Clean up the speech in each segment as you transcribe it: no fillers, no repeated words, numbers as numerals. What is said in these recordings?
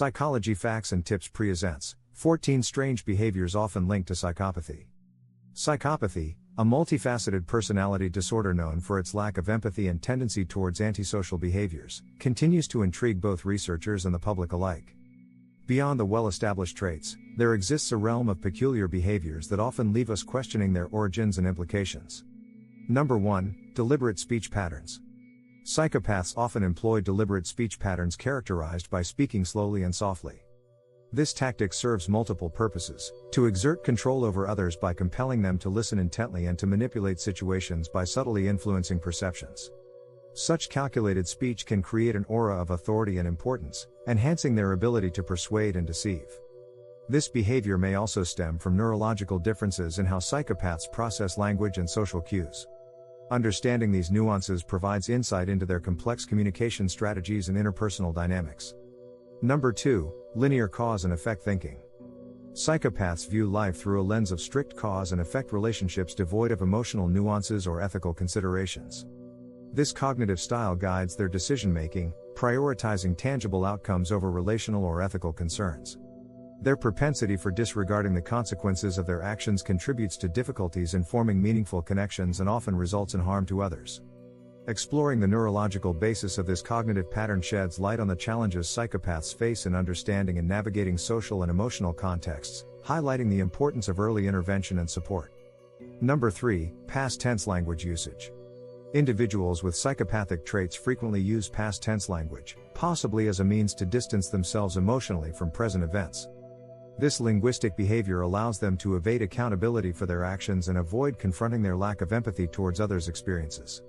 Psychology Facts and Tips presents 14 strange behaviors often linked to psychopathy. Psychopathy, a multifaceted personality disorder known for its lack of empathy and tendency towards antisocial behaviors, continues to intrigue both researchers and the public alike. Beyond the well-established traits, there exists a realm of peculiar behaviors that often leave us questioning their origins and implications. Number 1. Deliberate speech patterns. Psychopaths often employ deliberate speech patterns characterized by speaking slowly and softly. This tactic serves multiple purposes: to exert control over others by compelling them to listen intently and to manipulate situations by subtly influencing perceptions. Such calculated speech can create an aura of authority and importance, enhancing their ability to persuade and deceive. This behavior may also stem from neurological differences in how psychopaths process language and social cues. Understanding these nuances provides insight into their complex communication strategies and interpersonal dynamics. Number 2. Linear cause and effect thinking. Psychopaths view life through a lens of strict cause and effect relationships devoid of emotional nuances or ethical considerations. This cognitive style guides their decision-making, prioritizing tangible outcomes over relational or ethical concerns. Their propensity for disregarding the consequences of their actions contributes to difficulties in forming meaningful connections and often results in harm to others. Exploring the neurological basis of this cognitive pattern sheds light on the challenges psychopaths face in understanding and navigating social and emotional contexts, highlighting the importance of early intervention and support. Number 3. Past tense language usage. Individuals with psychopathic traits frequently use past tense language, possibly as a means to distance themselves emotionally from present events. This linguistic behavior allows them to evade accountability for their actions and avoid confronting their lack of empathy towards others' experiences.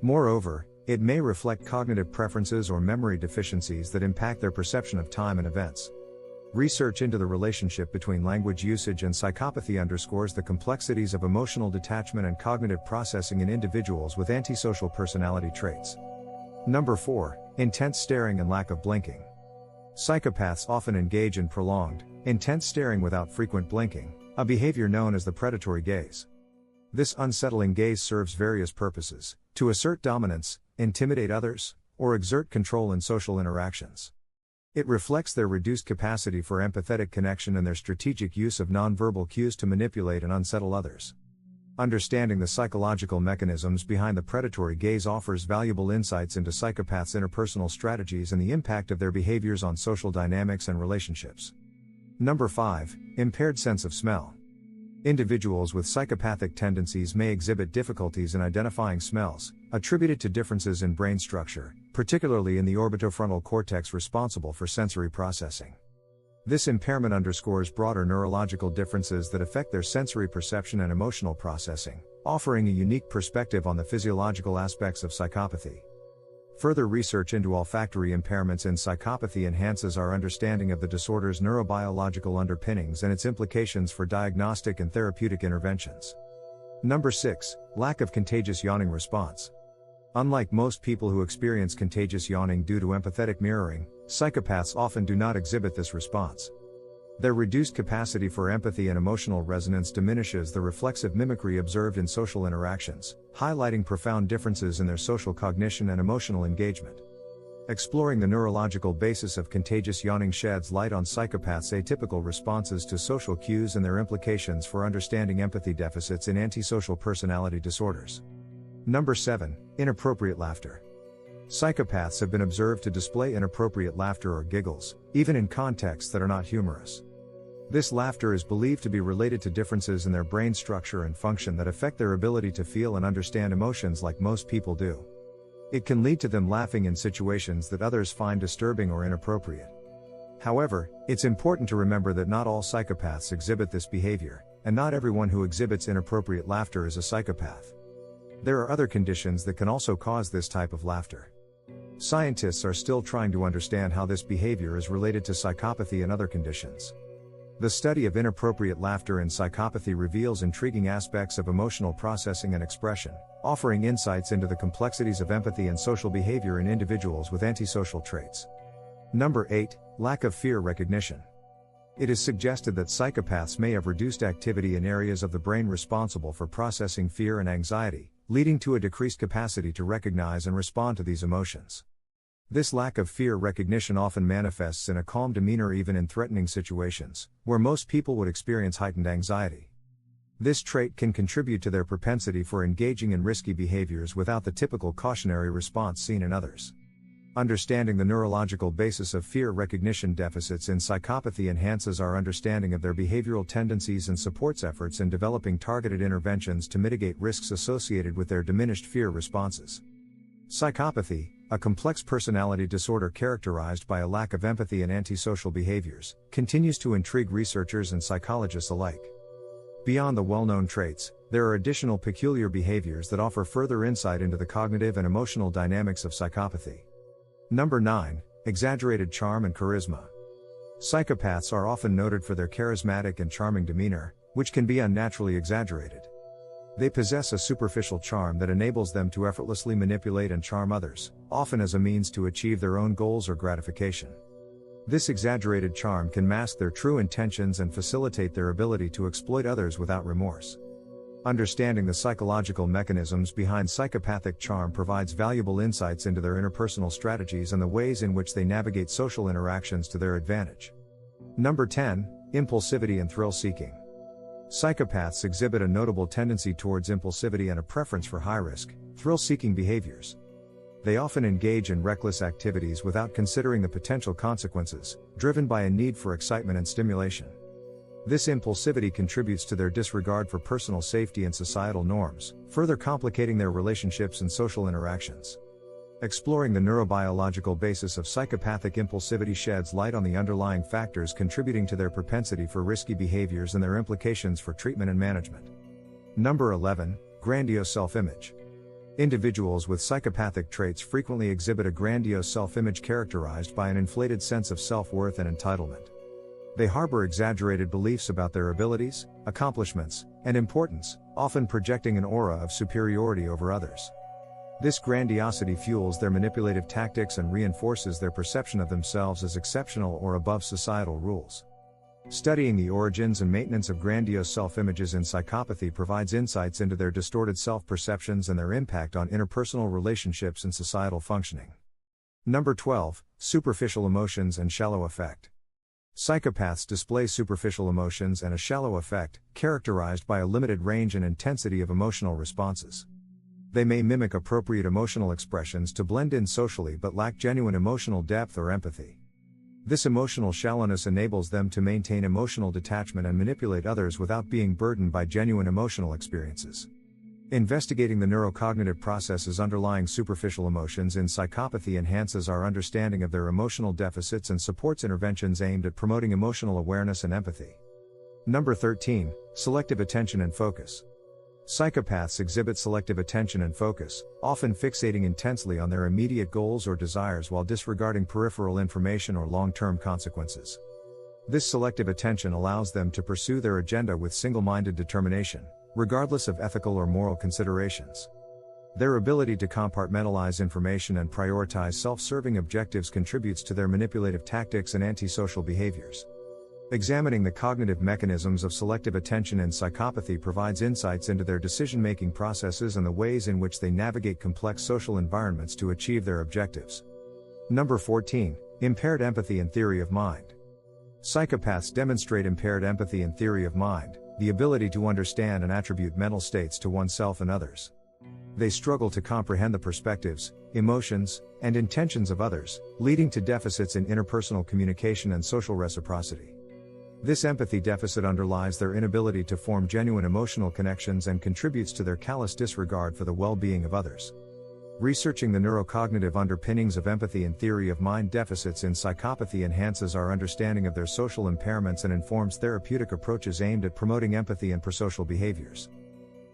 Moreover, it may reflect cognitive preferences or memory deficiencies that impact their perception of time and events. Research into the relationship between language usage and psychopathy underscores the complexities of emotional detachment and cognitive processing in individuals with antisocial personality traits. Number 4. Intense staring and lack of blinking. Psychopaths often engage in prolonged, intense staring without frequent blinking, a behavior known as the predatory gaze. This unsettling gaze serves various purposes: to assert dominance, intimidate others, or exert control in social interactions. It reflects their reduced capacity for empathetic connection and their strategic use of nonverbal cues to manipulate and unsettle others. Understanding the psychological mechanisms behind the predatory gaze offers valuable insights into psychopaths' interpersonal strategies and the impact of their behaviors on social dynamics and relationships. Number 5. Impaired sense of smell. Individuals with psychopathic tendencies may exhibit difficulties in identifying smells, attributed to differences in brain structure, particularly in the orbitofrontal cortex responsible for sensory processing. This impairment underscores broader neurological differences that affect their sensory perception and emotional processing, offering a unique perspective on the physiological aspects of psychopathy. Further research into olfactory impairments in psychopathy enhances our understanding of the disorder's neurobiological underpinnings and its implications for diagnostic and therapeutic interventions. Number 6. Lack of contagious yawning response. Unlike most people who experience contagious yawning due to empathetic mirroring, psychopaths often do not exhibit this response. Their reduced capacity for empathy and emotional resonance diminishes the reflexive mimicry observed in social interactions, highlighting profound differences in their social cognition and emotional engagement. Exploring the neurological basis of contagious yawning sheds light on psychopaths' atypical responses to social cues and their implications for understanding empathy deficits in antisocial personality disorders. Number 7. Inappropriate laughter. Psychopaths have been observed to display inappropriate laughter or giggles, even in contexts that are not humorous. This laughter is believed to be related to differences in their brain structure and function that affect their ability to feel and understand emotions like most people do. It can lead to them laughing in situations that others find disturbing or inappropriate. However, it's important to remember that not all psychopaths exhibit this behavior, and not everyone who exhibits inappropriate laughter is a psychopath. There are other conditions that can also cause this type of laughter. Scientists are still trying to understand how this behavior is related to psychopathy and other conditions. The study of inappropriate laughter in psychopathy reveals intriguing aspects of emotional processing and expression, offering insights into the complexities of empathy and social behavior in individuals with antisocial traits. Number 8. Lack of fear recognition. It is suggested that psychopaths may have reduced activity in areas of the brain responsible for processing fear and anxiety, leading to a decreased capacity to recognize and respond to these emotions. This lack of fear recognition often manifests in a calm demeanor even in threatening situations, where most people would experience heightened anxiety. This trait can contribute to their propensity for engaging in risky behaviors without the typical cautionary response seen in others. Understanding the neurological basis of fear recognition deficits in psychopathy enhances our understanding of their behavioral tendencies and supports efforts in developing targeted interventions to mitigate risks associated with their diminished fear responses. Psychopathy, a complex personality disorder characterized by a lack of empathy and antisocial behaviors, continues to intrigue researchers and psychologists alike. Beyond the well-known traits, there are additional peculiar behaviors that offer further insight into the cognitive and emotional dynamics of psychopathy. Number 9. Exaggerated charm and charisma. Psychopaths are often noted for their charismatic and charming demeanor, which can be unnaturally exaggerated. They possess a superficial charm that enables them to effortlessly manipulate and charm others, often as a means to achieve their own goals or gratification. This exaggerated charm can mask their true intentions and facilitate their ability to exploit others without remorse. Understanding the psychological mechanisms behind psychopathic charm provides valuable insights into their interpersonal strategies and the ways in which they navigate social interactions to their advantage. Number 10. Impulsivity and thrill-seeking. Psychopaths exhibit a notable tendency towards impulsivity and a preference for high-risk, thrill-seeking behaviors. They often engage in reckless activities without considering the potential consequences, driven by a need for excitement and stimulation. This impulsivity contributes to their disregard for personal safety and societal norms, further complicating their relationships and social interactions. Exploring the neurobiological basis of psychopathic impulsivity sheds light on the underlying factors contributing to their propensity for risky behaviors and their implications for treatment and management. Number 11. Grandiose self-image. Individuals with psychopathic traits frequently exhibit a grandiose self-image characterized by an inflated sense of self-worth and entitlement. They harbor exaggerated beliefs about their abilities, accomplishments, and importance, often projecting an aura of superiority over others. This grandiosity fuels their manipulative tactics and reinforces their perception of themselves as exceptional or above societal rules. Studying the origins and maintenance of grandiose self-images in psychopathy provides insights into their distorted self-perceptions and their impact on interpersonal relationships and societal functioning. Number 12. Superficial emotions and shallow affect. Psychopaths display superficial emotions and a shallow affect, characterized by a limited range and intensity of emotional responses. They may mimic appropriate emotional expressions to blend in socially but lack genuine emotional depth or empathy. This emotional shallowness enables them to maintain emotional detachment and manipulate others without being burdened by genuine emotional experiences. Investigating the neurocognitive processes underlying superficial emotions in psychopathy enhances our understanding of their emotional deficits and supports interventions aimed at promoting emotional awareness and empathy. Number 13. Selective attention and focus. Psychopaths exhibit selective attention and focus, often fixating intensely on their immediate goals or desires while disregarding peripheral information or long-term consequences. This selective attention allows them to pursue their agenda with single-minded determination, regardless of ethical or moral considerations. Their ability to compartmentalize information and prioritize self-serving objectives contributes to their manipulative tactics and antisocial behaviors. Examining the cognitive mechanisms of selective attention in psychopathy provides insights into their decision-making processes and the ways in which they navigate complex social environments to achieve their objectives. Number 14. Impaired empathy and theory of mind. Psychopaths demonstrate impaired empathy and theory of mind, the ability to understand and attribute mental states to oneself and others. They struggle to comprehend the perspectives, emotions, and intentions of others, leading to deficits in interpersonal communication and social reciprocity. This empathy deficit underlies their inability to form genuine emotional connections and contributes to their callous disregard for the well-being of others. Researching the neurocognitive underpinnings of empathy and theory of mind deficits in psychopathy enhances our understanding of their social impairments and informs therapeutic approaches aimed at promoting empathy and prosocial behaviors.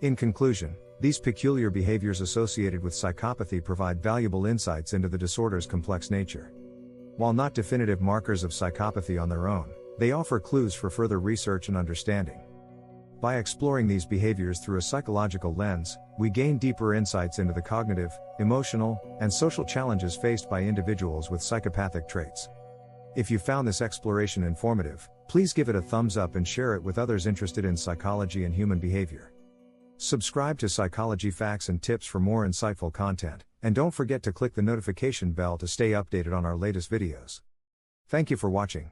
In conclusion, these peculiar behaviors associated with psychopathy provide valuable insights into the disorder's complex nature. While not definitive markers of psychopathy on their own, they offer clues for further research and understanding. By exploring these behaviors through a psychological lens, we gain deeper insights into the cognitive, emotional, and social challenges faced by individuals with psychopathic traits. If you found this exploration informative, please give it a thumbs up and share it with others interested in psychology and human behavior. Subscribe to Psychology Facts and Tips for more insightful content, and don't forget to click the notification bell to stay updated on our latest videos. Thank you for watching.